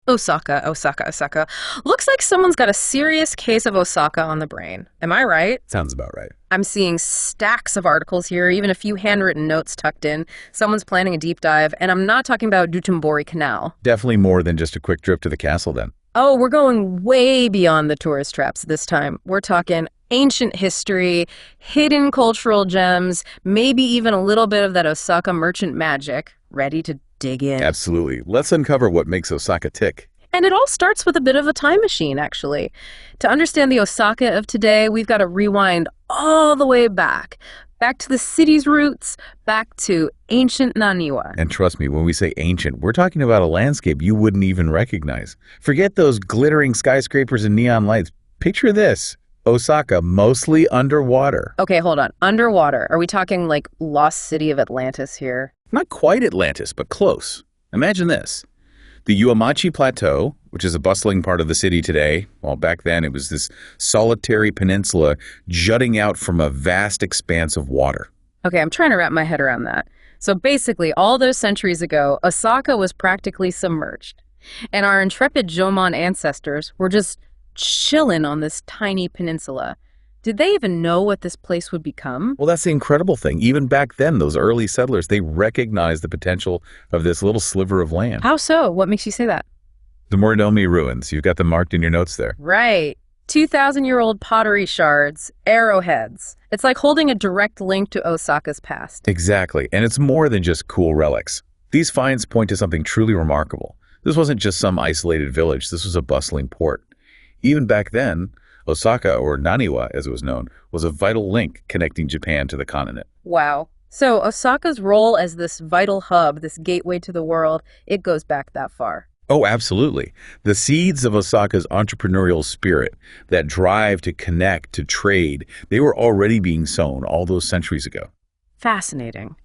Osaka, Osaka, Osaka. Looks like someone's got a serious case of Osaka on the brain. Am I right? Sounds about right. I'm seeing stacks of articles here, even a few handwritten notes tucked in. Someone's planning a deep dive, and I'm not talking about Dotonbori Canal. Definitely more than just a quick trip to the castle then. Oh, we're going way beyond the tourist traps this time. We're talking ancient history, hidden cultural gems, maybe even a little bit of that Osaka merchant magic. Ready to dig in? Absolutely. Let's uncover what makes Osaka tick. And it all starts with a bit of a time machine, actually. To understand the Osaka of today, we've got to rewind all the way back to the city's roots, back to ancient Naniwa. And trust me, when we say ancient, we're talking about a landscape you wouldn't even recognize. Forget those glittering skyscrapers and neon lights. Picture this. Osaka, mostly underwater. Okay, hold on. Underwater. Are we talking like lost city of Atlantis here? Not quite Atlantis, but close. Imagine this. The Uemachi Plateau, which is a bustling part of the city today, well, back then it was this solitary peninsula jutting out from a vast expanse of water. Okay, I'm trying to wrap my head around that. So basically, all those centuries ago, Osaka was practically submerged. And our intrepid Jomon ancestors were just chilling on this tiny peninsula. Did they even know what this place would become? Well, that's the incredible thing. Even back then, those early settlers, they recognized the potential of this little sliver of land. How so? What makes you say that? The Morinomi ruins. You've got them marked in your notes there. Right. 2,000-year-old pottery shards, arrowheads. It's like holding a direct link to Osaka's past. Exactly. And it's more than just cool relics. These finds point to something truly remarkable. This wasn't just some isolated village. This was a bustling port. Even back then, Osaka, or Naniwa as it was known, was a vital link connecting Japan to the continent. Wow. So Osaka's role as this vital hub, this gateway to the world, it goes back that far. Oh, absolutely. The seeds of Osaka's entrepreneurial spirit, that drive to connect, to trade, they were already being sown all those centuries ago. Fascinating.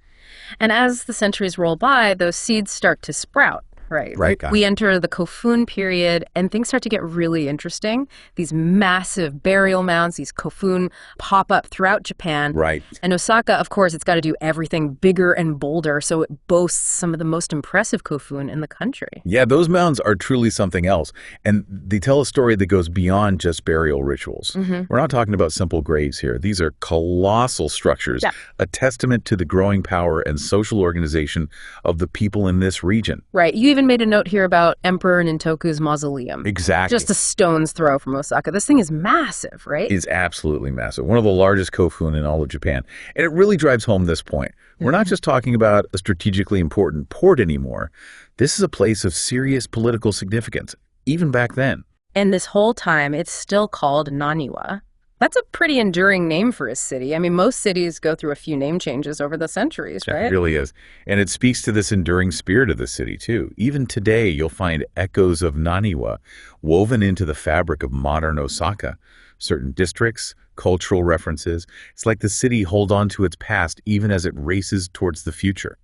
And as the centuries roll by, those seeds start to sprout. Right. We enter the Kofun period, and things start to get really interesting. These massive burial mounds, these Kofun, pop up throughout Japan. Right. And Osaka, of course, it's got to do everything bigger and bolder, so it boasts some of the most impressive Kofun in the country. Yeah, those mounds are truly something else. And they tell a story that goes beyond just burial rituals. We're not talking about simple graves here. These are colossal structures, a testament to the growing power and social organization of the people in this region. Right. You even made a note here about Emperor Nintoku's mausoleum. Exactly. Just a stone's throw from Osaka. This thing is massive, right? It's absolutely massive. One of the largest kofun in all of Japan. And it really drives home this point. We're not just talking about a strategically important port anymore. This is a place of serious political significance, even back then. And this whole time, it's still called Naniwa. That's a pretty enduring name for a city. I mean, most cities go through a few name changes over the centuries, right? It really is. And it speaks to this enduring spirit of the city, too. Even today, you'll find echoes of Naniwa woven into the fabric of modern Osaka. Certain districts, cultural references. It's like the city holds on to its past even as it races towards the future.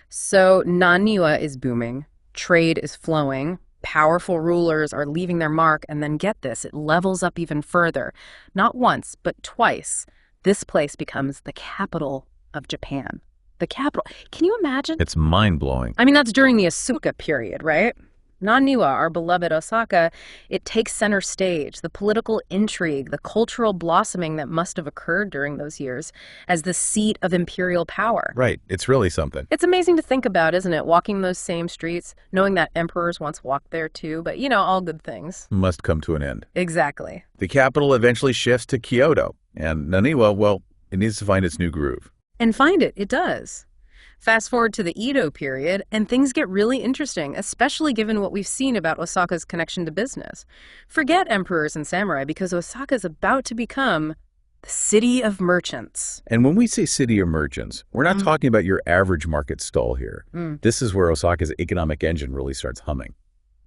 So Naniwa is booming. Trade is flowing. Powerful rulers are leaving their mark, and then get this, it levels up even further. Not once, but twice. This place becomes the capital of Japan. The capital. Can you imagine? It's mind-blowing. I mean, that's during the Asuka period, right? Naniwa, our beloved Osaka, it takes center stage, the political intrigue, the cultural blossoming that must have occurred during those years as the seat of imperial power. Right. It's really something. It's amazing to think about, isn't it? Walking those same streets, knowing that emperors once walked there too, but all good things. Must come to an end. Exactly. The capital eventually shifts to Kyoto, and Naniwa, well, it needs to find its new groove. And find it. It does. Fast forward to the Edo period, and things get really interesting, especially given what we've seen about Osaka's connection to business. Forget emperors and samurai, because Osaka is about to become the city of merchants. And when we say city of merchants, we're not talking about your average market stall here. This is where Osaka's economic engine really starts humming.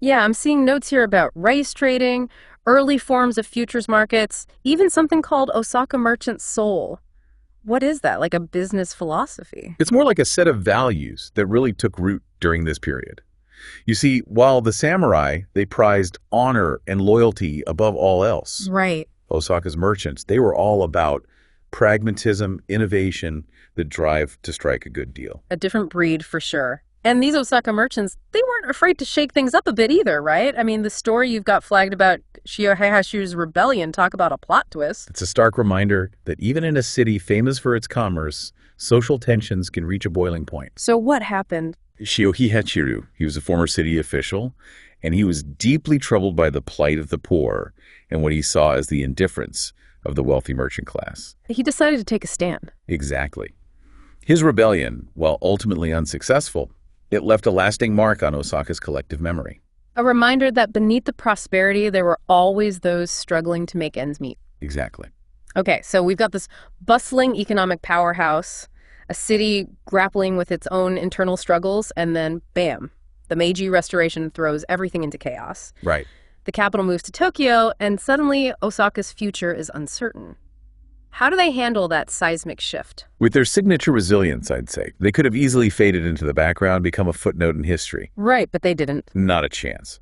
Yeah, I'm seeing notes here about rice trading, early forms of futures markets, even something called Osaka Merchant Soul. What is that, like a business philosophy? It's more like a set of values that really took root during this period. You see, while the samurai, they prized honor and loyalty above all else. Right. Osaka's merchants, they were all about pragmatism, innovation, the drive to strike a good deal. A different breed for sure. And these Osaka merchants, they weren't afraid to shake things up a bit either, right? I mean, the story you've got flagged about Shioheihashu's rebellion, talk about a plot twist. It's a stark reminder that even in a city famous for its commerce, social tensions can reach a boiling point. So what happened? Shiohei, he was a former city official, and he was deeply troubled by the plight of the poor and what he saw as the indifference of the wealthy merchant class. He decided to take a stand. Exactly. His rebellion, while ultimately unsuccessful, it left a lasting mark on Osaka's collective memory. A reminder that beneath the prosperity, there were always those struggling to make ends meet. Exactly. Okay, so we've got this bustling economic powerhouse, a city grappling with its own internal struggles, and then bam, the Meiji Restoration throws everything into chaos. Right. The capital moves to Tokyo, and suddenly Osaka's future is uncertain. How do they handle that seismic shift? With their signature resilience, I'd say, they could have easily faded into the background, become a footnote in history. Right, but they didn't. Not a chance.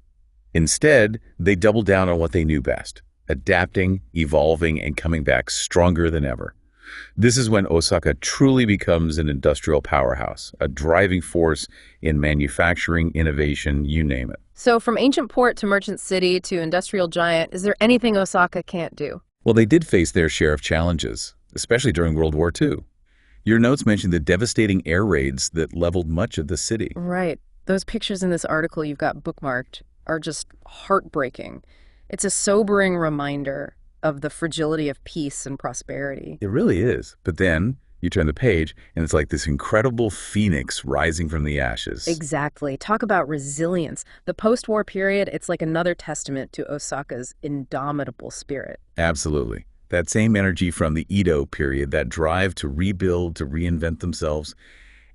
Instead, they doubled down on what they knew best, adapting, evolving, and coming back stronger than ever. This is when Osaka truly becomes an industrial powerhouse, a driving force in manufacturing, innovation, you name it. So from ancient port to merchant city to industrial giant, is there anything Osaka can't do? Well, they did face their share of challenges, especially during World War II. Your notes mentioned the devastating air raids that leveled much of the city. Right. Those pictures in this article you've got bookmarked are just heartbreaking. It's a sobering reminder of the fragility of peace and prosperity. It really is. But then you turn the page, and it's like this incredible phoenix rising from the ashes. Exactly. Talk about resilience. The post-war period, it's like another testament to Osaka's indomitable spirit. Absolutely. That same energy from the Edo period, that drive to rebuild, to reinvent themselves,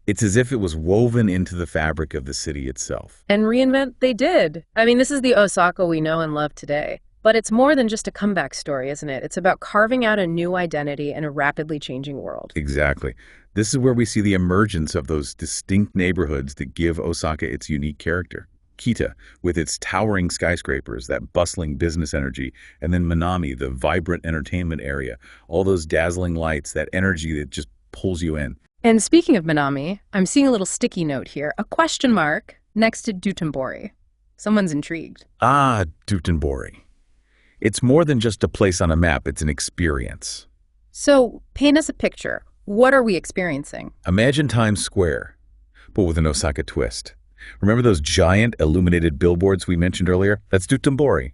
it's as if it was woven into the fabric of the city itself. And reinvent they did. I mean, this is the Osaka we know and love today. But it's more than just a comeback story, isn't it? It's about carving out a new identity in a rapidly changing world. Exactly. This is where we see the emergence of those distinct neighborhoods that give Osaka its unique character. Kita, with its towering skyscrapers, that bustling business energy, and then Minami, the vibrant entertainment area, all those dazzling lights, that energy that just pulls you in. And speaking of Minami, I'm seeing a little sticky note here, a question mark next to Dotonbori. Someone's intrigued. Ah, Dotonbori. It's more than just a place on a map, it's an experience. So, paint us a picture. What are we experiencing? Imagine Times Square, but with an Osaka twist. Remember those giant illuminated billboards we mentioned earlier? That's Dotonbori.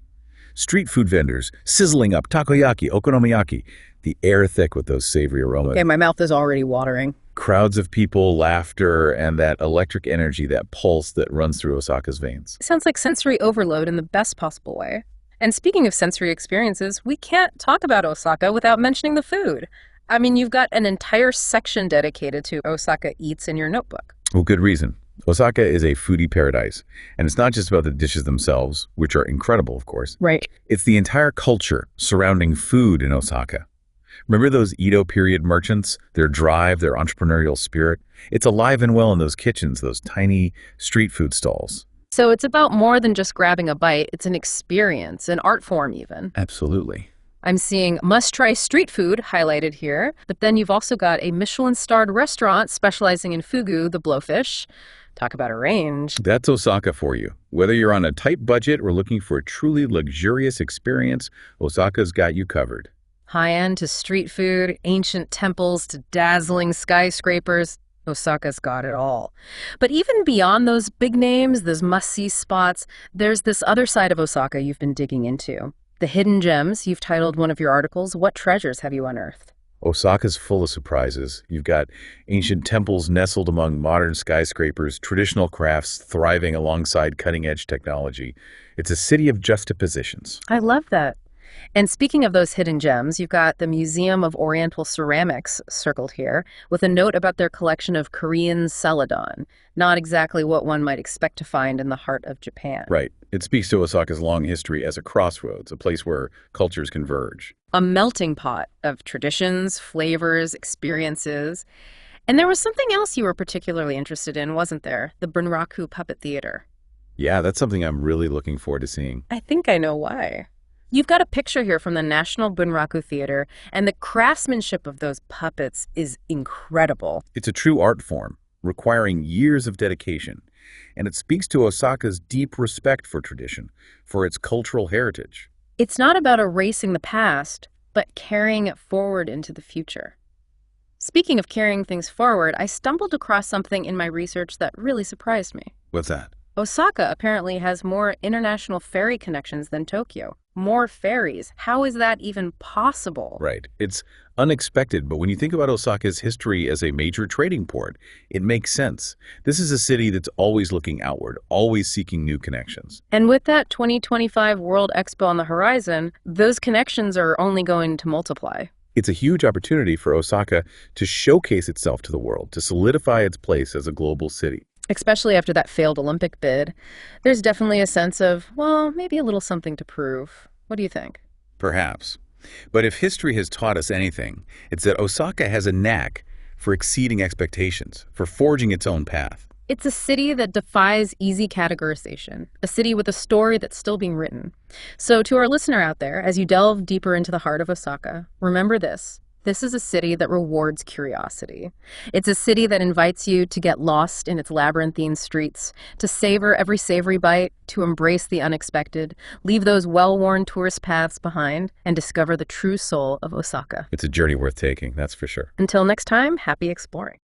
Street food vendors, sizzling up takoyaki, okonomiyaki. The air thick with those savory aromas. Okay, my mouth is already watering. Crowds of people, laughter, and that electric energy, that pulse that runs through Osaka's veins. Sounds like sensory overload in the best possible way. And speaking of sensory experiences, we can't talk about Osaka without mentioning the food. I mean, you've got an entire section dedicated to Osaka Eats in your notebook. Well, good reason. Osaka is a foodie paradise, and it's not just about the dishes themselves, which are incredible, of course. Right. It's the entire culture surrounding food in Osaka. Remember those Edo period merchants, their drive, their entrepreneurial spirit? It's alive and well in those kitchens, those tiny street food stalls. So it's about more than just grabbing a bite. It's an experience, an art form even. Absolutely. I'm seeing must-try street food highlighted here, but then you've also got a Michelin-starred restaurant specializing in fugu, the blowfish. Talk about a range. That's Osaka for you. Whether you're on a tight budget or looking for a truly luxurious experience, Osaka's got you covered. High-end to street food, ancient temples to dazzling skyscrapers. Osaka's got it all. But even beyond those big names, those must-see spots, there's this other side of Osaka you've been digging into. The hidden gems, you've titled one of your articles. What treasures have you unearthed? Osaka's full of surprises. You've got ancient temples nestled among modern skyscrapers, traditional crafts thriving alongside cutting-edge technology. It's a city of juxtapositions. I love that. And speaking of those hidden gems, you've got the Museum of Oriental Ceramics circled here with a note about their collection of Korean celadon. Not exactly what one might expect to find in the heart of Japan. Right. It speaks to Osaka's long history as a crossroads, a place where cultures converge. A melting pot of traditions, flavors, experiences. And there was something else you were particularly interested in, wasn't there? The Bunraku Puppet Theater. Yeah, that's something I'm really looking forward to seeing. I think I know why. You've got a picture here from the National Bunraku Theater, and the craftsmanship of those puppets is incredible. It's a true art form. requiring years of dedication. And it speaks to Osaka's deep respect for tradition, for its cultural heritage. It's not about erasing the past, but carrying it forward into the future. Speaking of carrying things forward, I stumbled across something in my research that really surprised me. What's that? Osaka apparently has more international ferry connections than Tokyo. More ferries. How is that even possible? Right. It's unexpected, but when you think about Osaka's history as a major trading port, it makes sense. This is a city that's always looking outward, always seeking new connections. And with that 2025 World Expo on the horizon, those connections are only going to multiply. It's a huge opportunity for Osaka to showcase itself to the world, to solidify its place as a global city. Especially after that failed Olympic bid, there's definitely a sense of, well, maybe a little something to prove. What do you think? Perhaps. But if history has taught us anything, it's that Osaka has a knack for exceeding expectations, for forging its own path. It's a city that defies easy categorization, a city with a story that's still being written. So to our listener out there, as you delve deeper into the heart of Osaka, remember this. This is a city that rewards curiosity. It's a city that invites you to get lost in its labyrinthine streets, to savor every savory bite, to embrace the unexpected, leave those well-worn tourist paths behind, and discover the true soul of Osaka. It's a journey worth taking, that's for sure. Until next time, happy exploring.